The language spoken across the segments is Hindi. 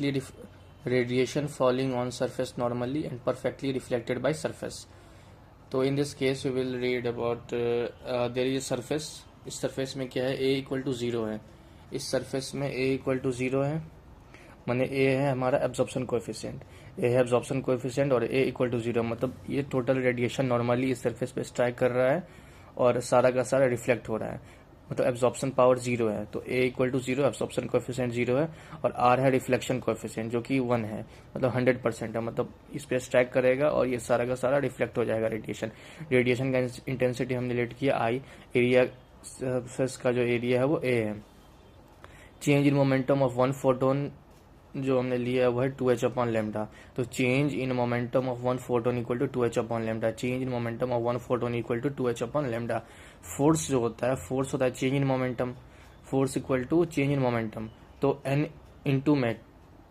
perfectly radiation falling on surface normally and perfectly reflected by surface. तो in this case we will read about there is a surface. इस surface में क्या है, a equal to 0 है. इस surface में a equal to 0 है, माने a है हमारा absorption coefficient, a है absorption coefficient और a equal to 0, मतलब ये total radiation normally इस surface पे strike कर रहा है और सारा का सारा रिफ्लेक्ट हो रहा है, मतलब एब्जॉर्प्शन पावर 0 है. तो a equal to 0, absorption coefficient 0 है और r है रिफ्लेक्शन कोएफिशिएंट जो कि 1 है, मतलब 100% है, मतलब इस पे स्ट्राइक करेगा और ये सारा का सारा रिफ्लेक्ट हो जाएगा रेडिएशन का इंटेंसिटी हमने लेट किया I, एरिया सरफेस का जो एरिया है वो a है. Change in momentum of one photon जो हमने लिया है वो है 2h अपॉन लेमडा. तो change in momentum of one photon equal to 2h upon lambda. Change in momentum of one photon equal to 2h upon lambda. Force जो होता है, फोर्स होता है change in momentum, force equal to change in momentum. तो n इंटू में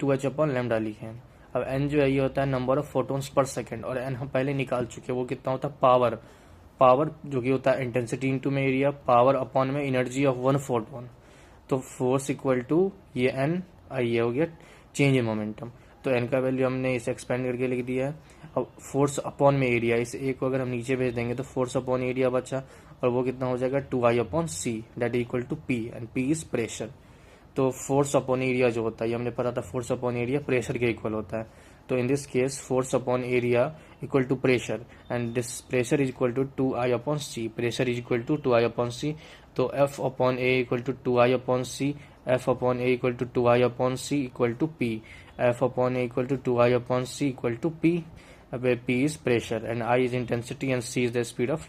2h अपॉन लेमडा लिखे हैं. अब n जो है ये होता है नंबर ऑफ फोटोन्स पर सेकेंड और n हम पहले निकाल चुके हैं, वो कितना होता है पावर, पावर जो कि होता है इंटेंसिटी इंटू में एरिया, पावर अपॉन में एनर्जी ऑफ वन फोटोन. तो फोर्स इक्वल टू ये n, ये हो गया चेंज इन मोमेंटम. तो n का वैल्यू हमने इसे एक्सपेंड करके लिख दिया है. अब फोर्स अपॉन में एरिया, इस एक को अगर हम नीचे भेज देंगे तो फोर्स अपॉन एरिया बचा और वो कितना हो जाएगा 2I upon C, that is equal to P and P is pressure. तो फोर्स अपॉन एरिया जो होता है, ये हमने पता था फोर्स अपॉन एरिया प्रेशर के इक्वल होता है. तो in this case force upon area equal to pressure and this pressure is equal to 2I upon C. Pressure is equal to 2I upon C. तो F upon A equal to 2I upon C, F upon A equal to 2I upon c equal to P. F upon A equal to 2I upon c equal to P, where P is pressure and I is intensity and C is the speed of